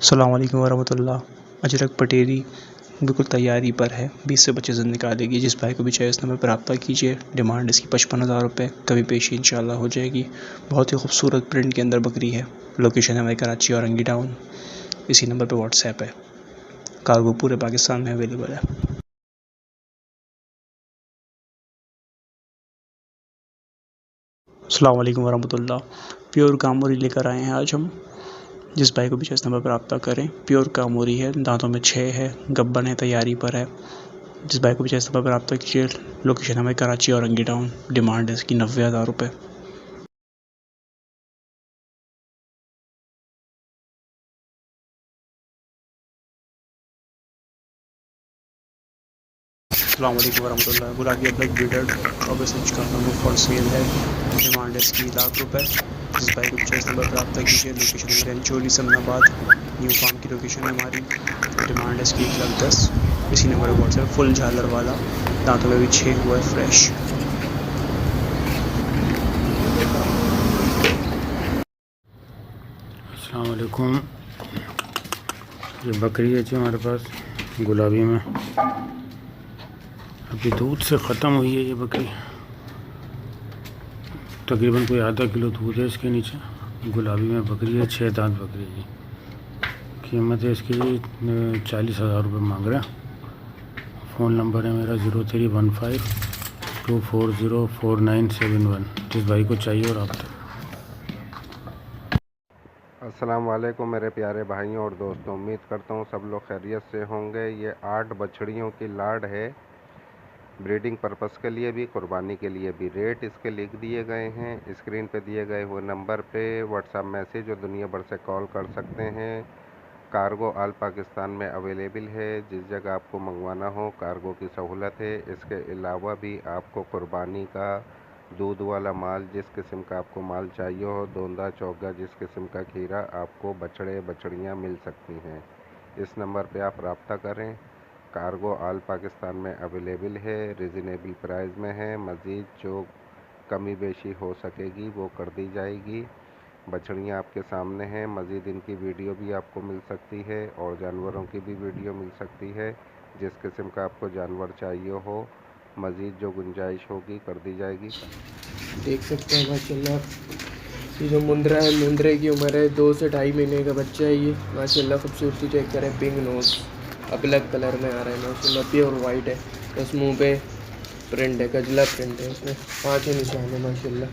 अस्सलाम वालेकुम वरहमतुल्लाह। अजरक पटेरी बिल्कुल तैयारी पर है, 20 से 25 दिन निकालेगी। जिस भाई को भी चाहिए इस नंबर पर रब्ता कीजिए। डिमांड इसकी 55,000 रुपये, कभी पेशी इंशाल्लाह हो जाएगी। बहुत ही खूबसूरत प्रिंट के अंदर बकरी है। लोकेशन है हमारी कराची और रंगी टाउन। इसी नंबर पर व्हाट्सएप है। कार्गो पूरे पाकिस्तान में अवेलेबल है। अस्सलाम वालेकुम वरहमतुल्लाह। प्योर कामोरी लेकर आए हैं आज हम। जिस भाई को भी चाहिए इस नंबर पर रब्ता करें। प्योर कामोरी है, दांतों में 6 है, गब्बन है, तैयारी पर है। जिस भाई को भी चाहिए इस नंबर पर रब्ता कीजिए। लोकेशन हमें कराची और रंगी टाउन। डिमांड है इसकी 90,000 रुपये। अस्सलाम वालेकुम वरहमतुल्लाह। गुलाटी ब्लैक ब्रीडर और बेसिच का फॉर सेल है। डिमांड है इसकी ₹1,00,000। जिस भाई को भी चाहिए इस नंबर पर रब्ता कीजिए। लोकेशन है मेरे चोली समनाबाद, न्यू फार्म की लोकेशन है हमारी। डिमांड है इसकी 1,10,000। इसी नंबर पर व्हाट्सएप। फुल झालर वाला, दांतों में भी 6 हुआ है, फ्रेश। अस्सलाम वालेकुम। ये बकरी है जी हमारे पास गुलाबी में, अभी दूध से ख़त्म हुई है। ये बकरी तकरीबन कोई आधा किलो दूध है इसके नीचे। गुलाबी में बकरी है, 6 दांत बकरी है। कीमत है इसकी 40,000 रुपये मांग रहे हैं। फ़ोन नंबर है मेरा 0315240497 जिस भाई को चाहिए और आप तक। अस्सलाम वालेकुम मेरे प्यारे भाइयों और दोस्तों, उम्मीद करता हूँ सब लोग खैरियत से होंगे। ये 8 बछड़ियों की लाड है, ब्रीडिंग पर्पस के लिए भी, कुर्बानी के लिए भी। रेट इसके लिख दिए गए हैं स्क्रीन पे दिए गए हुए नंबर पे व्हाट्सएप मैसेज और दुनिया भर से कॉल कर सकते हैं। कार्गो ऑल पाकिस्तान में अवेलेबल है, जिस जगह आपको मंगवाना हो कार्गो की सहूलत है। इसके अलावा भी आपको कुर्बानी का दूध वाला माल, जिस किस्म का आपको माल चाहिए हो, दोंदा चौगा, जिस किस्म का खीरा, आपको बछड़े बछड़ियाँ मिल सकती हैं। इस नंबर पे आप रब्ता करें। कार्गो ऑल पाकिस्तान में अवेलेबल है, रिजनेबल प्राइस में है। मज़ीद जो कमी बेशी हो सकेगी वो कर दी जाएगी। बछड़ियाँ आपके सामने हैं। मज़ीद इनकी वीडियो भी आपको मिल सकती है और जानवरों की भी वीडियो मिल सकती है। जिस किस्म का आपको जानवर चाहिए हो, मज़ीद जो गुंजाइश होगी कर दी जाएगी। देख सकते हैं माशाल्लाह, ये जो मुंद्रा है, मुंद्रे की उम्र है 2 से 2.5 महीने का बच्चा है। ये माशाल्लाह खूबसूरती चेक करें, पिंक नोज ब्लैक कलर में आ रहा है माशाल्लाह, प्योर वाइट है। बस मुंह पे प्रिंट है, गजला प्रिंट है, इसमें 5 निशान है माशाल्लाह।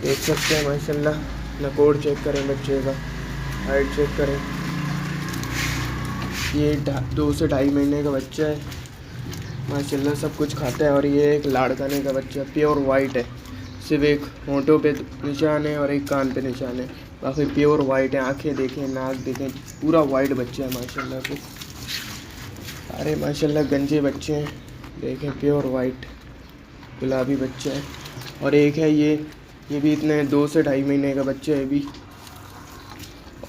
देख सकते हैं माशाल्लाह। नकोड़ चेक करें बच्चे का, हाइट चेक करें। ये 2 से 2.5 महीने का बच्चा है माशाल्लाह, सब कुछ खाता है। और ये एक लाड़काने का बच्चा, प्योर वाइट है। सिर्फ एक होंठों पे निशान है और एक कान पे निशान है, बाकी प्योर वाइट है। आंखें देखें, नाक देखें, पूरा वाइट बच्चा है माशाल्लाह से। अरे माशाल्लाह गंजे बच्चे हैं, देखें प्योर वाइट गुलाबी बच्चा है। और एक है ये भी इतने 2 से 2.5 महीने का बच्चा है भी।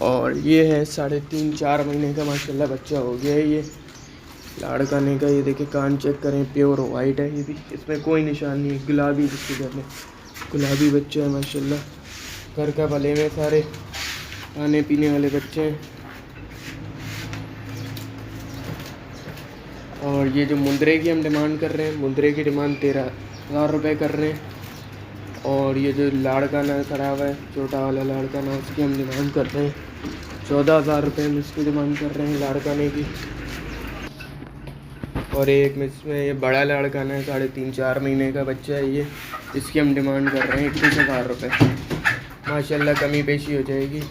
और ये है 3.5-4 महीने का माशाल्लाह बच्चा हो गया है। ये लाड़काने का, ये देखिए कान चेक करें, प्योर वाइट है ये भी, इसमें कोई निशान नहीं है। गुलाबी जिसके घर में गुलाबी बच्चे हैं माशाल्लाह, घर का भले में सारे खाने पीने वाले बच्चे हैं। और ये जो मुंद्रे की हम डिमांड कर रहे हैं, मुंद्रे की डिमांड 13,000 रुपये कर रहे हैं। और ये जो लाड़काना खड़ा हुआ है, छोटा वाला लाड़काना, उसकी हम डिमांड कर रहे हैं 14,000 रुपये में इसकी डिमांड कर रहे हैं लाड़काने की। और एक में इसमें ये बड़ा लाड़काना है, 3.5-4 महीने का बच्चा है ये, इसकी हम डिमांड कर रहे हैं 21,000 रुपये। माशाल्लाह कमी पेशी हो जाएगी।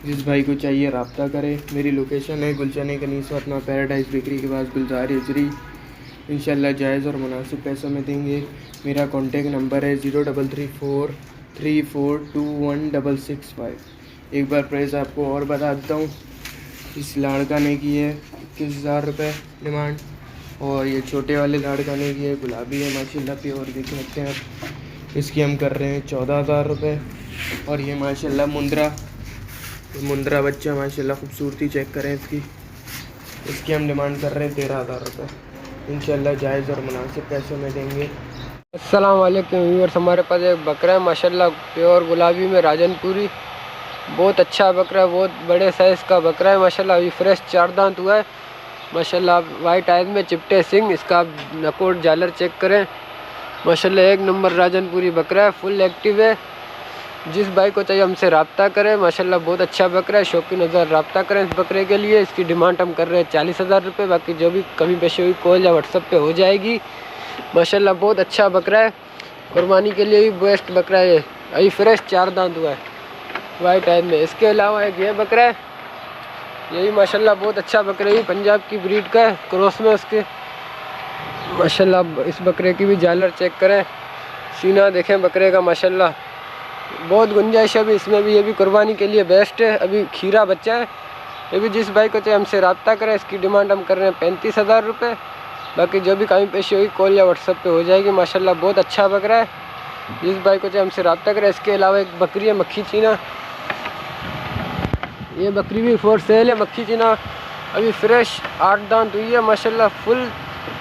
जिस भाई को चाहिए रब्ता करें। मेरी लोकेशन है गुलशन कनीसवतना पैराडाइज बेकरी के पास, गुलजार हिजरी। इंशाल्लाह जायज़ और मुनासिब पैसों में देंगे। मेरा कॉन्टेक्ट नंबर है 0334342165। एक बार प्राइस आपको और बता देता हूँ। इस लाड़काने की है 21,000 रुपये डिमांड। और ये छोटे वाले लाड़काने की है, गुलाबी है माशाल्लाह प्योर, देख सकते हैं आप, इसकी हम कर रहे हैं 14,000 रुपये। और ये माशाल्लाह मुंद्रा बच्चा माशाल्लाह खूबसूरती चेक करें इसकी हम डिमांड कर रहे हैं 13,000 रुपये। इंशाल्लाह जायज़ और मुनासिब पैसों में देंगे। अस्सलाम वालेकुम व्यूअर्स, हमारे पास एक बकरा है माशाल्लाह, प्योर गुलाबी में राजनपुरी, बहुत अच्छा बकरा है, बहुत बड़े साइज़ का बकरा है माशाल्लाह। अभी फ्रेश 4 दांत हुआ है माशाल्लाह। वाइट आइज में चिपटे सिंग, इसका आप नकोट झालर चेक करें माशाल्लाह। एक नंबर राजनपुरी बकरा है, फुल एक्टिव है। जिस भाई को चाहिए हमसे रब्ता करें माशाल्लाह। बहुत अच्छा बकरा है, शौकीन नज़र रब्ता करें इस बकरे के लिए। इसकी डिमांड हम कर रहे हैं 40,000 रुपये। बाकी जो भी कमी पेशी हुई कॉल या व्हाट्सएप पे हो जाएगी माशाल्लाह। बहुत अच्छा बकरा है, कुर्बानी के लिए भी बेस्ट बकरा है। अभी फ्रेश 4 दांत हुआ है वाइट आइज में। इसके अलावा एक ये बकरा है, यही माशाल्लाह बहुत अच्छा बकरा है, पंजाब की ब्रीड का है, क्रॉस में उसके माशाल्लाह। इस बकरे की भी झालर चेक करें, सीना देखें बकरे का माशाल्लाह। बहुत गुंजाइश है अभी इसमें भी, ये भी कुर्बानी के लिए बेस्ट है। अभी खीरा बच्चा है, ये भी जिस भाई को चाहिए हमसे रब्ता करें। इसकी डिमांड हम कर रहे हैं 35,000 रुपये। बाकी जो भी कमी पेशी हुई कॉल या व्हाट्सएप पे हो जाएगी माशाल्लाह। बहुत अच्छा बकरा है, जिस भाई को चाहिए हमसे रब्ता करें। इसके अलावा एक बकरी है मक्खी चीना, ये बकरी भी फॉर सेल है मक्खी चीना। अभी फ्रेश 8 दांत हुई है माशाल्लाह। फुल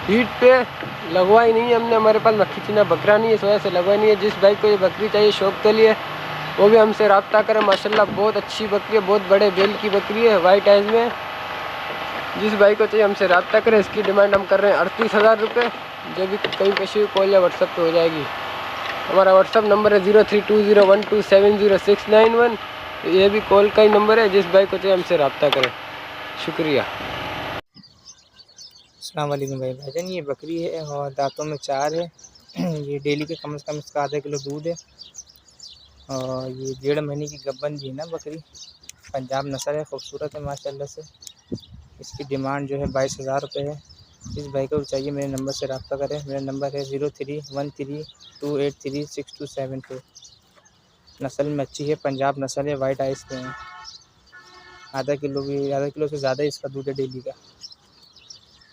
हीट पे लगवाई नहीं है हमने, हमारे पास मक्खी चीना बकरा नहीं है, इस वजह से लगवाई नहीं है। जिस भाई को ये बकरी चाहिए शौक के लिए वो भी हमसे रब्ता करें माशाल्लाह। बहुत अच्छी बकरी है, बहुत बड़े बेल की बकरी है वाइट आइज में। जिस भाई को चाहिए हमसे रब्ता करें। इसकी डिमांड हम कर रहे हैं 38,000 रुपये। जो भी कहीं पेशी कॉल या व्हाट्सएप पे हो जाएगी। हमारा व्हाट्सएप नंबर है 032012706991। ये भी कॉल का ही नंबर है, जिस भाई को चाहिए हमसे रब्ता करें। शुक्रिया। अस्सलाम वालेकुम भाईजान, ये बकरी है और दांतों में 4 है। ये डेली के कम से कम इसका आधा किलो दूध है और ये 1.5 महीने की गब्बन भी है ना बकरी। पंजाब नस्ल है, खूबसूरत है माशाल्लाह से। इसकी डिमांड जो है 22,000 रुपये है। इस भाई को चाहिए मेरे नंबर से रब्ता करें। मेरा नंबर है 0313283627 नस्ल में अच्छी है, पंजाब नस्ल है, वाइट आइस में है। आधा किलो से ज़्यादा इसका दूध है डेली का।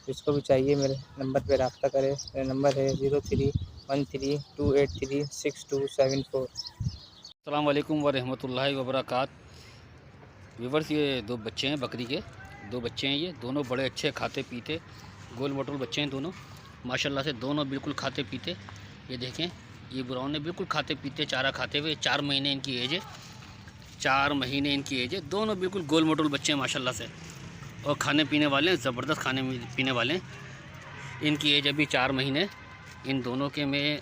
जिसको भी चाहिए मेरे नंबर पे रब्ता करें। मेरा नंबर है 0313283627। अस्सलाम वालेकुम वरहमतुल्लाहि वबरकात। व्यूवर्स, ये 2 बच्चे हैं बकरी के, 2 बच्चे हैं। ये दोनों बड़े अच्छे खाते पीते गोल मोटल बच्चे हैं दोनों माशाल्लाह से। दोनों बिल्कुल खाते पीते, ये देखें ये ब्राउन है, बिल्कुल खाते पीते, चारा खाते हुए। 4 महीने इनकी एज है, 4 महीने इनकी एज है। दोनों बिल्कुल गोल मोटल बच्चे हैं माशाल्लाह से और खाने पीने वाले हैं, ज़बरदस्त खाने पीने वाले हैं। इनकी एज अभी 4 महीने। इन दोनों के मैं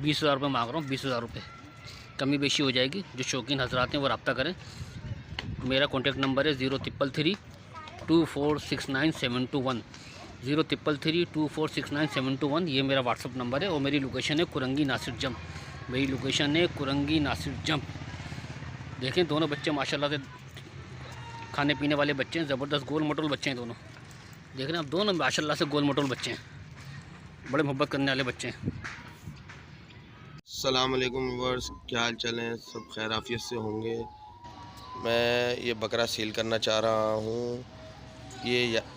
20,000 रुपये मांग रहा हूँ। 20,000 रुपये कमी बेशी हो जाएगी। जो शौकीन हजरात हैं वो रब्ता करें। मेरा कॉन्टैक्ट नंबर है 0333246971 0333246971। ये मेरा व्हाट्सअप नंबर है और मेरी लोकेशन है कुरंगी नासिर जंप। मेरी लोकेशन है कुरंगी नासिर जंप। देखें दोनों बच्चे माशाल्लाह से खाने पीने वाले बच्चे हैं, ज़बरदस्त गोल मोटल बच्चे हैं दोनों। देख रहे हैं आप, दोनों माशाल्लाह से गोल मोटल बच्चे हैं, बड़े मोहब्बत करने वाले बच्चे हैं। अस्सलाम वालेकुम व्यूअर्स, क्या हाल चाल है? सब खैर आफियत से होंगे। मैं ये बकरा सेल करना चाह रहा हूँ।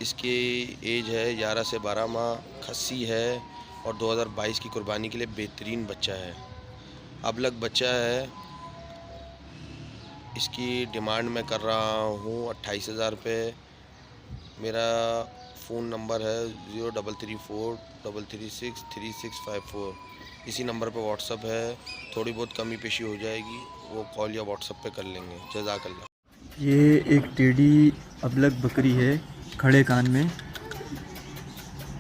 इसकी एज है 11 से 12 माह, खस्सी है और 2022 की कुर्बानी के लिए बेहतरीन बच्चा है, अबलग बच्चा है। इसकी डिमांड मैं कर रहा हूँ 28,000 रुपये। मेरा फ़ोन नंबर है 0334336354। इसी नंबर पे व्हाट्सअप है। थोड़ी बहुत कमी पेशी हो जाएगी, वो कॉल या व्हाट्सअप पे कर लेंगे। जज़ाकल्लाह। ये एक टेडी अबलग बकरी है, खड़े कान में,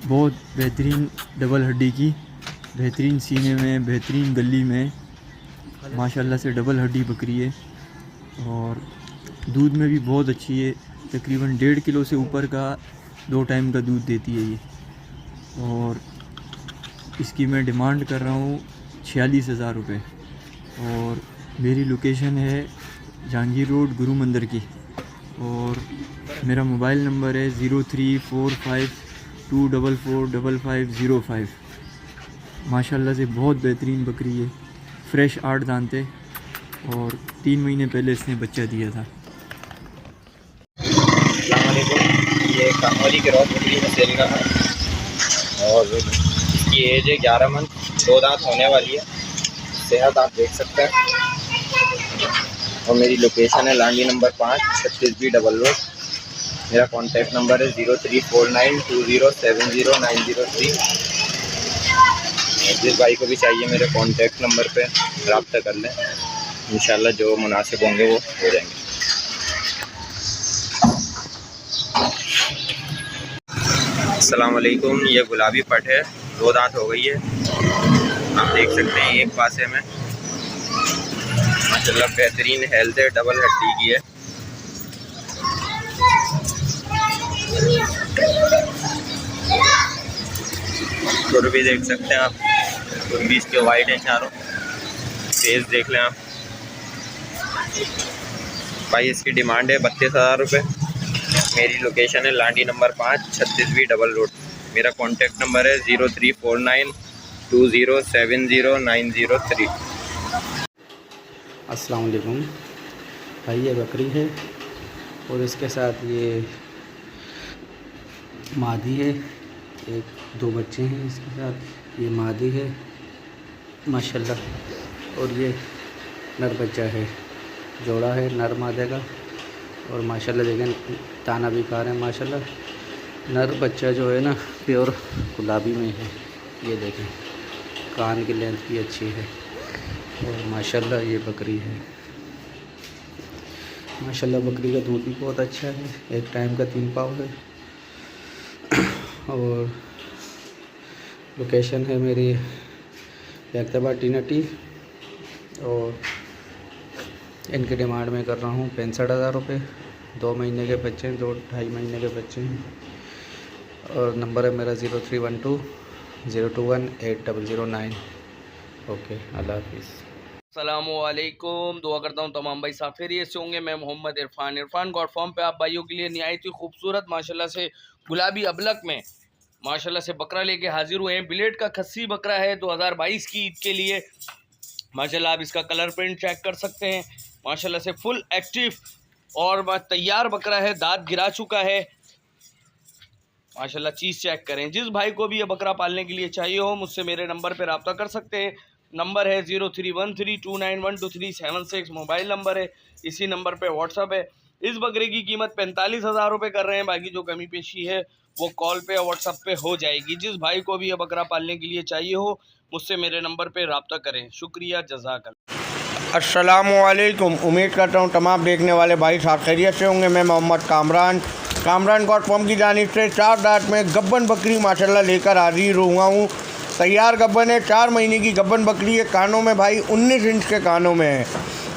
बहुत बेहतरीन डबल हड्डी की, बेहतरीन सीने में, बेहतरीन गली में, माशाल्लाह से डबल हड्डी बकरी है और दूध में भी बहुत अच्छी है। तकरीबन 1.5 किलो से ऊपर का 2 टाइम का दूध देती है ये। और इसकी मैं डिमांड कर रहा हूँ 46,000 रुपये और मेरी लोकेशन है जहांगीर रोड गुरु मंदिर की। और मेरा मोबाइल नंबर है 0345244505। माशाल्लाह से बहुत बेहतरीन बकरी है, फ्रेश 8 दांत है और 3 महीने पहले इसने बच्चा दिया था। ये कानवाली के रॉस बकरी में सेल का है और इसकी एज है 11 मंथ, 2 दांत होने वाली है। सेहत आप देख सकते हैं। और मेरी लोकेशन है Landhi number 5, 36B double road. मेरा कॉन्टैक्ट नंबर है 034920700903। जिस भाई को भी चाहिए मेरे कॉन्टैक्ट नंबर पे रब्ता कर लें, इंशाल्लाह जो मुनासिब होंगे वो हो जाएंगे। अस्सलाम वालेकुम। ये गुलाबी पट है, 2 दांत हो गई है, आप देख सकते हैं एक पासे में माशाल्लाह बेहतरीन हेल्थ है, डबल हड्डी की है। खुर भी देख सकते हैं आप, खुर भी इसके वाइट है चारों। फेस देख लें आप भाई। इसकी डिमांड है 32,000 रुपये। मेरी लोकेशन है Landhi number 5, 36B double road. मेरा कॉन्टेक्ट नंबर है 034920700903। अस्सलाम वालेकुम भाई, ये बकरी है और इसके साथ ये मादी है, 1-2 बच्चे हैं इसके साथ। ये मादी है माशाल्लाह, और ये नर बच्चा है, जोड़ा है नर मादे का। और माशाल्लाह देखें दाना भी खा रहे हैं माशाल्लाह। नर बच्चा जो है ना प्योर गुलाबी में है, ये देखें कान की लेंथ भी अच्छी है। और माशाल्लाह ये बकरी है, माशाल्लाह बकरी का दूध भी बहुत अच्छा है, एक टाइम का 3 पाव है। और लोकेशन है मेरी बैकतबा टीनटी। और इनकी डिमांड में कर रहा हूँ 65,000 रुपये। 2 महीने के बच्चे हैं, 2-2.5 महीने के बच्चे हैं। और नंबर है मेरा 0312-021-8009। ओके, अल्लाह हाफिज़। अस्सलामुअलैकुम। दुआ करता हूँ तमाम भाई साफ खैरियत से होंगे। मैं मोहम्मद इरफान गॉड फॉर्म पे आप भाइयों के लिए निहायत ही खूबसूरत माशाल्लाह से गुलाबी अबलक में माशाल्लाह से बकरा लेके हाजिर हुए हैं। बिलेट का खस्सी बकरा है 2022 की ईद के लिए। माशाल्लाह आप इसका कलर प्रिंट चेक कर सकते हैं, माशाल्लाह से फुल एक्टिव और तैयार बकरा है, दांत गिरा चुका है माशाल्लाह। चीज़ चेक करें। जिस भाई को भी ये बकरा पालने के लिए चाहिए हो मुझसे मेरे नंबर पर रब्ता कर सकते हैं। नंबर है 0313291236 मोबाइल नंबर है, इसी नंबर पे व्हाट्सअप है। इस बकरे की कीमत 45,000 रुपये कर रहे हैं, बाकी जो कमी पेशी है वो कॉल पे और व्हाट्सअप पे हो जाएगी। जिस भाई को भी ये बकरा पालने के लिए चाहिए हो मुझसे मेरे नंबर पे रब्ता करें। शुक्रिया, जज़ाकल्लाह। अस्सलामुअलैकुम। उम्मीद करता हूँ तमाम देखने वाले भाई साहब खैरियत से होंगे। मैं मोहम्मद कामरान गॉड फॉर्म की जानिब से 4 दांत में गब्बन बकरी माशाल्लाह लेकर हाजिर हुआ हूँ। तैयार गब्बन है, 4 महीने की गब्बन बकरी है। कानों में भाई 19 इंच के कानों में है।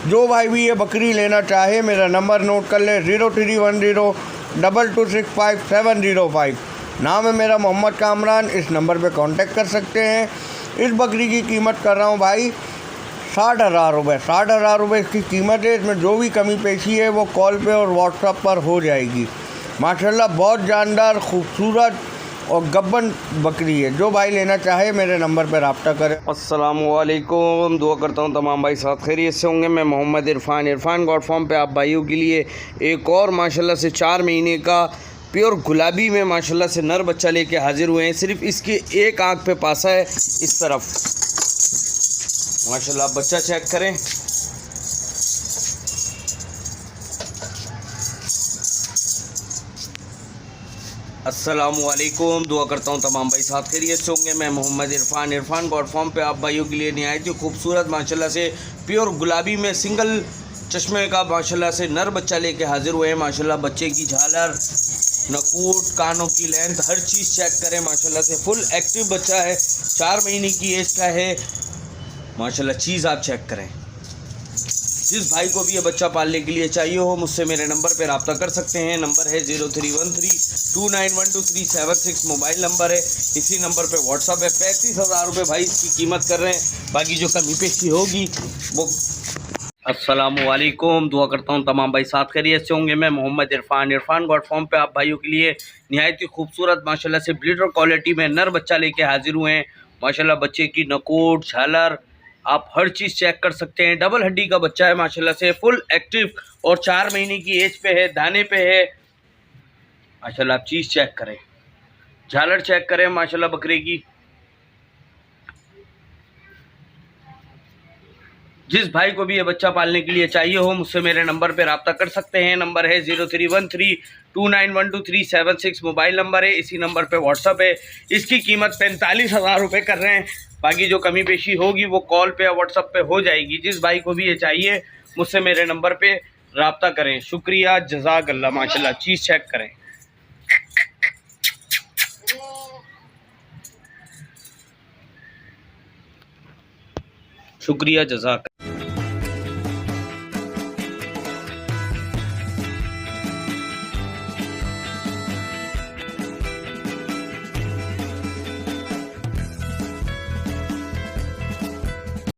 जो भाई भी ये बकरी लेना चाहे मेरा नंबर नोट कर ले 031022657005। नाम है मेरा मोहम्मद कामरान। इस नंबर पे कांटेक्ट कर सकते हैं। इस बकरी की कीमत कर रहा हूँ भाई 60,000 रुपये। 60,000 रुपये इसकी कीमत है। इसमें जो भी कमी पेशी है वो कॉल पे और व्हाट्सएप पर हो जाएगी। माशाल्लाह बहुत जानदार खूबसूरत और गब्बन बकरी है। जो भाई लेना चाहे मेरे नंबर पर रब्ता करें। अस्सलामुअलैकुम। दुआ करता हूँ तमाम भाई साथ खैरियत से होंगे। मैं मोहम्मद इरफान गॉड फॉर्म पे आप भाइयों के लिए एक और माशाल्लाह से 4 महीने का प्योर गुलाबी में माशाल्लाह से नर बच्चा लेके हाजिर हुए हैं। सिर्फ इसकी एक आँख पे पासा है इस तरफ माशाल्लाह। बच्चा चेक करें, अस्सलामुअलैकुम। दुआ करता हूँ तमाम भाई साथ खैरियत से होंगे। मैं मोहम्मद इरफान गॉड फॉर्म पे आप भाइयों के लिए निहायत ही खूबसूरत माशाल्लाह से प्योर गुलाबी में सिंगल चश्मे का माशाल्लाह से नर बच्चा लेके हाजिर हुए हैं। माशाल्लाह बच्चे की झालर, नकूट, कानों की लेंथ, हर चीज़ चेक करें माशाल्लाह से। फुल एक्टिव बच्चा है, 4 महीने की एज का है माशाल्लाह। चीज़ आप चेक करें। जिस भाई को भी ये बच्चा पालने के लिए चाहिए हो मुझसे मेरे नंबर पर रब्ता कर सकते हैं। नंबर है 0313291236 मोबाइल नंबर है, इसी नंबर पे व्हाट्सअप है। 35,000 रुपये भाई इसकी कीमत कर रहे हैं, बाकी जो कमी पेशी होगी वो। अस्सलामुअलैकुम। दुआ करता हूँ तमाम भाई साथ खैरियत से होंगे। मैं मोहम्मद इरफान गॉड फॉर्म पे आप भाइयों के लिए निहायत ही खूबसूरत माशाल्लाह से ब्रीडर क्वालिटी में नर बच्चा लेके हाजिर हुए हैं माशाल्लाह। बच्चे की नकोट, झालर आप हर चीज़ चेक कर सकते हैं। डबल हड्डी का बच्चा है माशाल्लाह से, फुल एक्टिव और 4 महीने की एज पे है, दाने पे है माशाल्लाह। आप चीज़ चेक करें, झालर चेक करें माशाल्लाह बकरे की। जिस भाई को भी ये बच्चा पालने के लिए चाहिए हो मुझसे मेरे नंबर पे रब्ता कर सकते हैं। नंबर है 0313291236 मोबाइल नंबर है, इसी नंबर पे व्हाट्सअप है। इसकी कीमत 45,000 रुपये कर रहे हैं, बाकी जो कमी पेशी होगी वो कॉल पे या व्हाट्सअप पे हो जाएगी। जिस भाई को भी ये चाहिए मुझसे मेरे नंबर पे रब्ता करें। शुक्रिया, जज़ाकल्लाह। माशाल्लाह चीज़ चेक करें। शुक्रिया, जज़ाक।